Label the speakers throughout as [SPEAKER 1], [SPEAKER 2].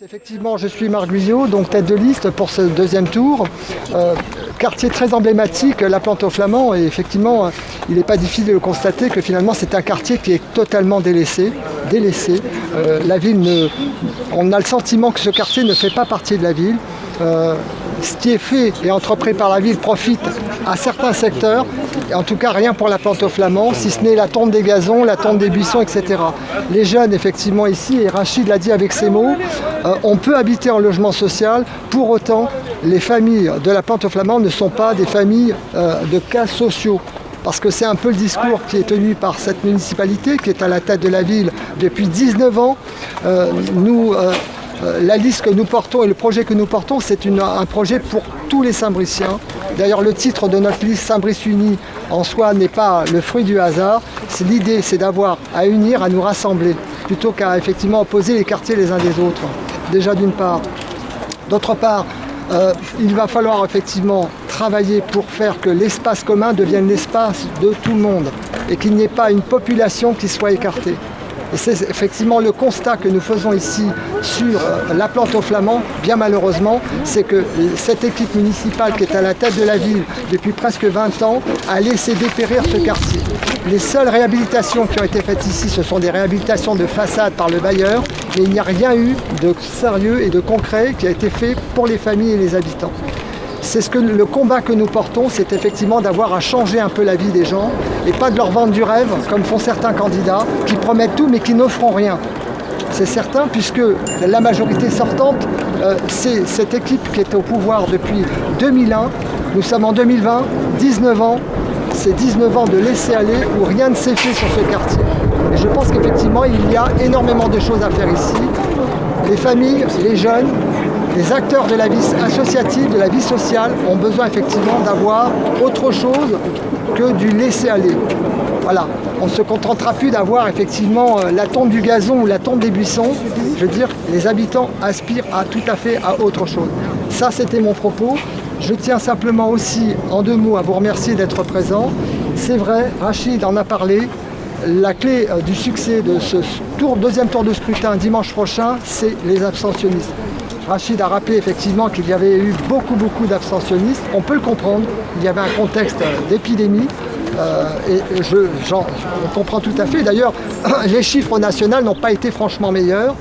[SPEAKER 1] Effectivement, je suis Marc Guyot, donc tête de liste pour ce deuxième tour. Quartier très emblématique, la Plante aux Flamands, et effectivement, il n'est pas difficile de le constater que finalement c'est un quartier qui est totalement délaissé. La ville on a le sentiment que ce quartier ne fait pas partie de la ville. Ce qui est fait et entrepris par la ville profite à certains secteurs, et en tout cas rien pour la Plante aux Flamands, si ce n'est la tonte des gazons, la tonte des buissons, etc. Les jeunes, effectivement, ici, et Rachid l'a dit avec ses mots, on peut habiter en logement social, pour autant, les familles de la Plante aux Flamands ne sont pas des familles de cas sociaux. Parce que c'est un peu le discours qui est tenu par cette municipalité, qui est à la tête de la ville depuis 19 ans. La liste que nous portons et le projet que nous portons, c'est un projet pour tous les Saint-Briciens. D'ailleurs, le titre de notre liste Saint-Brice Unis en soi n'est pas le fruit du hasard. L'idée, c'est d'avoir à unir, à nous rassembler, plutôt qu'à effectivement opposer les quartiers les uns des autres. Déjà d'une part. D'autre part, il va falloir effectivement travailler pour faire que l'espace commun devienne l'espace de tout le monde et qu'il n'y ait pas une population qui soit écartée. Et c'est effectivement le constat que nous faisons ici sur la Plante aux Flamands, bien malheureusement, c'est que cette équipe municipale qui est à la tête de la ville depuis presque 20 ans a laissé dépérir ce quartier. Les seules réhabilitations qui ont été faites ici, ce sont des réhabilitations de façade par le bailleur, mais il n'y a rien eu de sérieux et de concret qui a été fait pour les familles et les habitants. C'est le combat que nous portons, c'est effectivement d'avoir à changer un peu la vie des gens et pas de leur vendre du rêve, comme font certains candidats, qui promettent tout mais qui n'offront rien. C'est certain, puisque la majorité sortante, c'est cette équipe qui est au pouvoir depuis 2001. Nous sommes en 2020, 19 ans, c'est 19 ans de laisser aller où rien ne s'est fait sur ce quartier. Et je pense qu'effectivement, il y a énormément de choses à faire ici. Les familles, les jeunes, les acteurs de la vie associative, de la vie sociale ont besoin effectivement d'avoir autre chose que du laisser-aller. Voilà, on ne se contentera plus d'avoir effectivement la tonte du gazon ou la tonte des buissons. Je veux dire, les habitants aspirent tout à fait à autre chose. Ça, c'était mon propos. Je tiens simplement aussi, en 2 mots, à vous remercier d'être présent. C'est vrai, Rachid en a parlé. La clé du succès de ce deuxième tour de scrutin dimanche prochain, c'est les abstentionnistes. Rachid a rappelé effectivement qu'il y avait eu beaucoup d'abstentionnistes. On peut le comprendre, il y avait un contexte d'épidémie on comprend tout à fait. D'ailleurs, les chiffres nationaux n'ont pas été franchement meilleurs.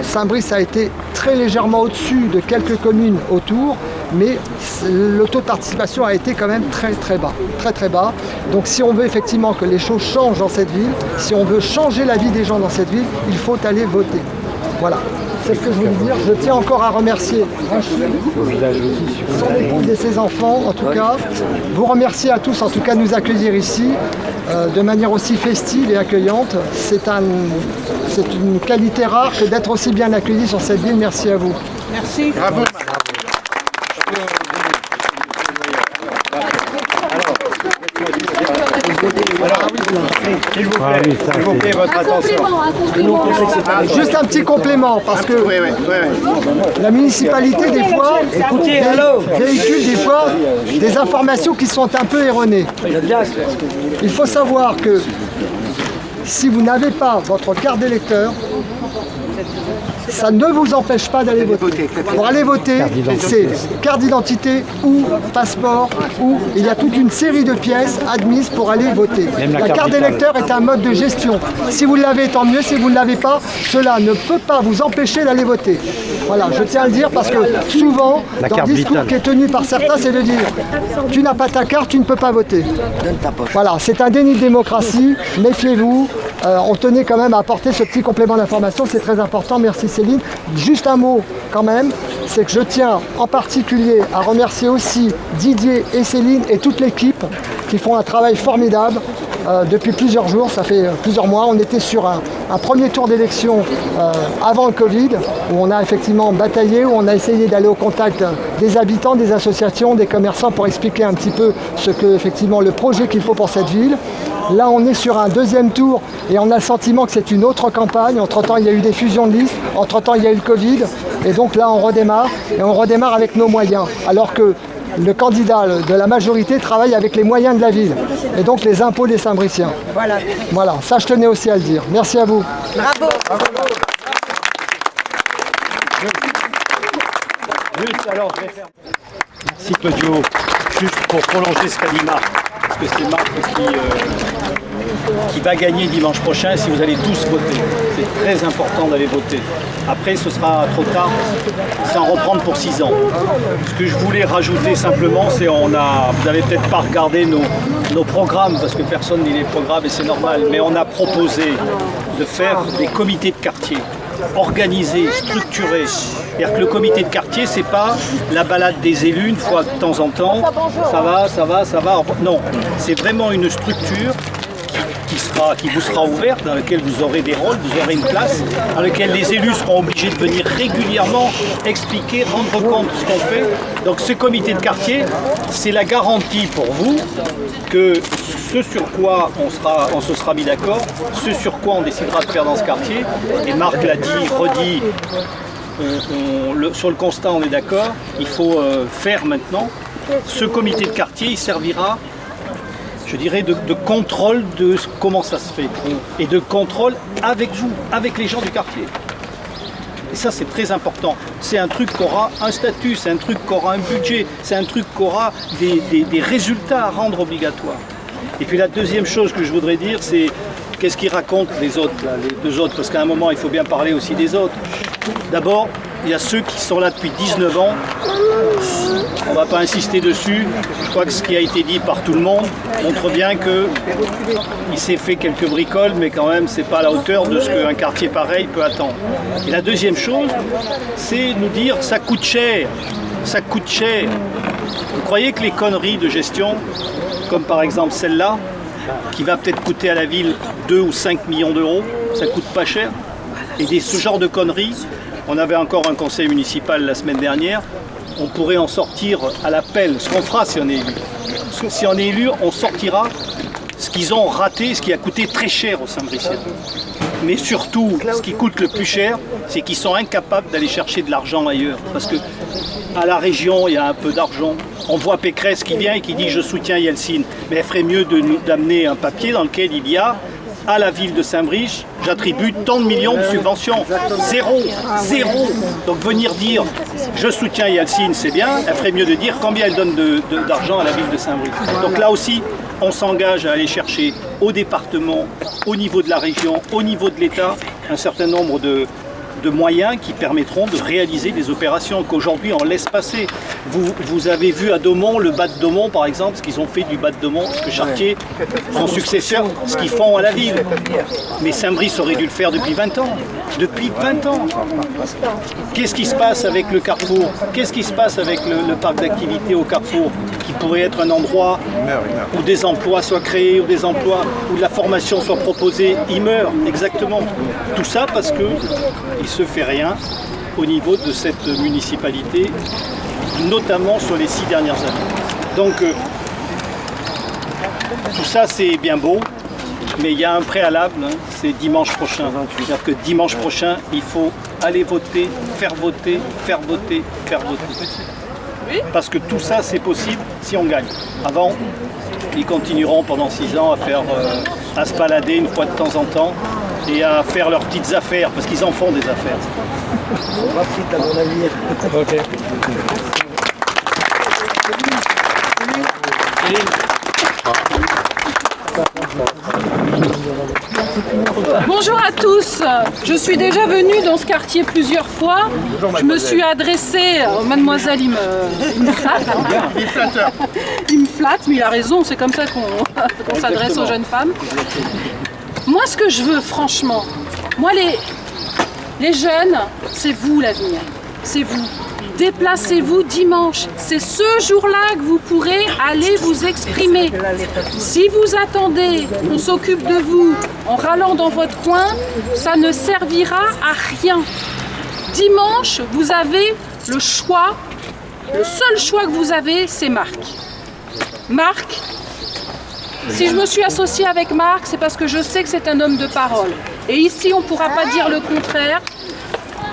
[SPEAKER 1] Saint-Brice a été très légèrement au-dessus de quelques communes autour, mais le taux de participation a été quand même très bas. Donc si on veut effectivement que les choses changent dans cette ville, si on veut changer la vie des gens dans cette ville, il faut aller voter. Voilà. C'est ce que je voulais dire. Je tiens encore à remercier Rachid, son épouse et ses enfants, en tout cas. Vous remercier à tous, en tout cas, de nous accueillir ici de manière aussi festive et accueillante. C'est une qualité rare que d'être aussi bien accueilli sur cette ville. Merci à vous.
[SPEAKER 2] Merci.
[SPEAKER 3] Bravo. S'il vous plaît, votre attention.
[SPEAKER 1] Juste un petit complément, parce que la municipalité, des fois, véhicule des fois des informations qui sont un peu erronées. Il faut savoir que si vous n'avez pas votre carte d'électeur, ça ne vous empêche pas d'aller voter. Pour aller voter, c'est carte d'identité ou passeport, ou il y a toute une série de pièces admises pour aller voter. La carte d'électeur est un mode de gestion. Si vous l'avez, tant mieux. Si vous ne l'avez pas, cela ne peut pas vous empêcher d'aller voter. Voilà, je tiens à le dire parce que souvent, dans le discours qui est tenu par certains, c'est de dire « tu n'as pas ta carte, tu ne peux pas voter ». Voilà, c'est un déni de démocratie, méfiez-vous. On tenait quand même à apporter ce petit complément d'information, c'est très important. Merci Céline. Juste un mot quand même, c'est que je tiens en particulier à remercier aussi Didier et Céline et toute l'équipe qui font un travail formidable depuis plusieurs jours, ça fait plusieurs mois. On était sur un premier tour d'élection avant le Covid, où on a effectivement bataillé, où on a essayé d'aller au contact des habitants, des associations, des commerçants pour expliquer un petit peu effectivement le projet qu'il faut pour cette ville. Là, on est sur un deuxième tour et on a le sentiment que c'est une autre campagne. Entre-temps, il y a eu des fusions de listes. Entre-temps, il y a eu le Covid. Et donc là, on redémarre. Et on redémarre avec nos moyens. Alors que le candidat de la majorité travaille avec les moyens de la ville. Et donc les impôts des Saint-Briciens. Voilà, ça je tenais aussi à le dire. Merci à vous.
[SPEAKER 2] Bravo.
[SPEAKER 3] Juste, alors, je vais faire... Merci Claudio. Juste pour prolonger ce qu'a dit Marc, parce que c'est Marc qui va gagner dimanche prochain si vous allez tous voter. C'est très important d'aller voter. Après, ce sera trop tard, c'est en reprendre pour 6 ans. Ce que je voulais rajouter simplement, c'est vous n'avez peut-être pas regardé nos programmes, parce que personne ne lit les programmes et c'est normal, mais on a proposé de faire des comités de quartier, organisés, structurés. C'est-à-dire que le comité de quartier, c'est pas la balade des élus une fois de temps en temps, ça va. Non, c'est vraiment une structure qui vous sera ouverte, dans laquelle vous aurez des rôles, vous aurez une place, dans laquelle les élus seront obligés de venir régulièrement expliquer, rendre compte de ce qu'on fait. Donc ce comité de quartier, c'est la garantie pour vous que ce sur quoi on se sera mis d'accord, ce sur quoi on décidera de faire dans ce quartier, et Marc l'a dit, redit, sur le constat on est d'accord, il faut faire maintenant. Ce comité de quartier, il servira, je dirais, de contrôle de comment ça se fait, et de contrôle avec vous, avec les gens du quartier. Et ça, c'est très important. C'est un truc qui aura un statut, c'est un truc qui aura un budget, c'est un truc qui aura des résultats à rendre obligatoires. Et puis la deuxième chose que je voudrais dire, c'est qu'est-ce qu'ils racontent les autres, là, les deux autres, parce qu'à un moment, il faut bien parler aussi des autres. D'abord, il y a ceux qui sont là depuis 19 ans. On ne va pas insister dessus. Je crois que ce qui a été dit par tout le monde montre bien qu'il s'est fait quelques bricoles, mais quand même, ce n'est pas à la hauteur de ce qu'un quartier pareil peut attendre. Et la deuxième chose, c'est nous dire que ça coûte cher. Ça coûte cher. Vous croyez que les conneries de gestion, comme par exemple celle-là, qui va peut-être coûter à la ville 2 ou 5 millions d'euros, ça coûte pas cher. Et ce genre de conneries, on avait encore un conseil municipal la semaine dernière, on pourrait en sortir à l'appel, ce qu'on fera si on est élu. Si on est élu, on sortira ce qu'ils ont raté, ce qui a coûté très cher aux Saint-Briciens. Mais surtout, ce qui coûte le plus cher, c'est qu'ils sont incapables d'aller chercher de l'argent ailleurs. Parce que à la région, il y a un peu d'argent. On voit Pécresse qui vient et qui dit « je soutiens Yeltsin ». Mais elle ferait mieux d'amener un papier dans lequel il y a à la ville de Saint-Brice, j'attribue tant de millions de subventions. Zéro. Donc venir dire je soutiens Yeltsin, c'est bien, elle ferait mieux de dire combien elle donne d'argent à la ville de Saint-Brice. Donc là aussi, on s'engage à aller chercher au département, au niveau de la région, au niveau de l'État, un certain nombre de moyens qui permettront de réaliser des opérations qu'aujourd'hui on laisse passer. Vous avez vu à Daumont, le bas de Daumont par exemple, ce qu'ils ont fait du bas de Daumont, ce que Chartier, son successeur, ce qu'ils font à la ville. Mais Saint-Brice aurait dû le faire depuis 20 ans. Depuis 20 ans. Qu'est-ce qui se passe avec le Carrefour? Qu'est-ce qui se passe avec le parc d'activité au Carrefour, qui pourrait être un endroit où des emplois soient créés, où des emplois, où de la formation soit proposée? Il meurt, exactement. Tout ça parce que il ne se fait rien au niveau de cette municipalité, notamment sur les 6 dernières années. Donc tout ça c'est bien beau, mais il y a un préalable, hein, c'est dimanche prochain. C'est-à-dire que dimanche prochain, il faut aller voter, faire voter, faire voter, faire voter. Parce que tout ça c'est possible si on gagne. Avant, ils continueront pendant 6 ans à se balader une fois de temps en temps et à faire leurs petites affaires, parce qu'ils en font des affaires.
[SPEAKER 1] Rapide à mon avis.
[SPEAKER 3] Ok.
[SPEAKER 2] Bonjour à tous, je suis déjà venue dans ce quartier plusieurs fois. Je me suis adressée, mademoiselle il me flatte. Il me flatte, mais il a raison, c'est comme ça qu'on s'adresse aux jeunes femmes. Moi ce que je veux franchement, moi les jeunes, c'est vous l'avenir, c'est vous. Déplacez-vous dimanche, c'est ce jour-là que vous pourrez aller vous exprimer. Si vous attendez qu'on s'occupe de vous en râlant dans votre coin, ça ne servira à rien. Dimanche, vous avez le choix, le seul choix que vous avez, c'est Marc. Marc, si je me suis associée avec Marc, c'est parce que je sais que c'est un homme de parole. Et ici, on ne pourra pas dire le contraire.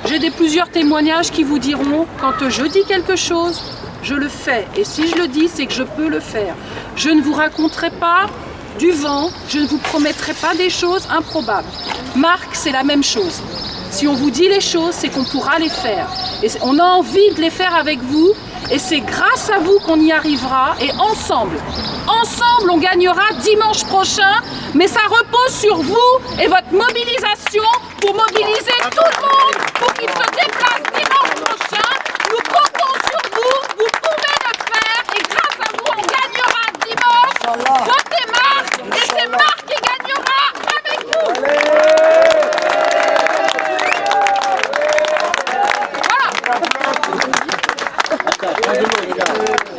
[SPEAKER 2] J'ai plusieurs témoignages qui vous diront, quand je dis quelque chose, je le fais. Et si je le dis, c'est que je peux le faire. Je ne vous raconterai pas du vent, je ne vous promettrai pas des choses improbables. Marc, c'est la même chose. Si on vous dit les choses, c'est qu'on pourra les faire. Et on a envie de les faire avec vous. Et c'est grâce à vous qu'on y arrivera. Et ensemble, on gagnera dimanche prochain. Mais ça repose sur vous et votre mobilisation pour mobiliser tout le monde pour qu'il se déplace dimanche prochain. Nous comptons sur vous. Vous pouvez le faire. Et grâce à vous, on gagnera dimanche. Votez Marc. Et c'est Marc qui gagnera avec vous. Voilà.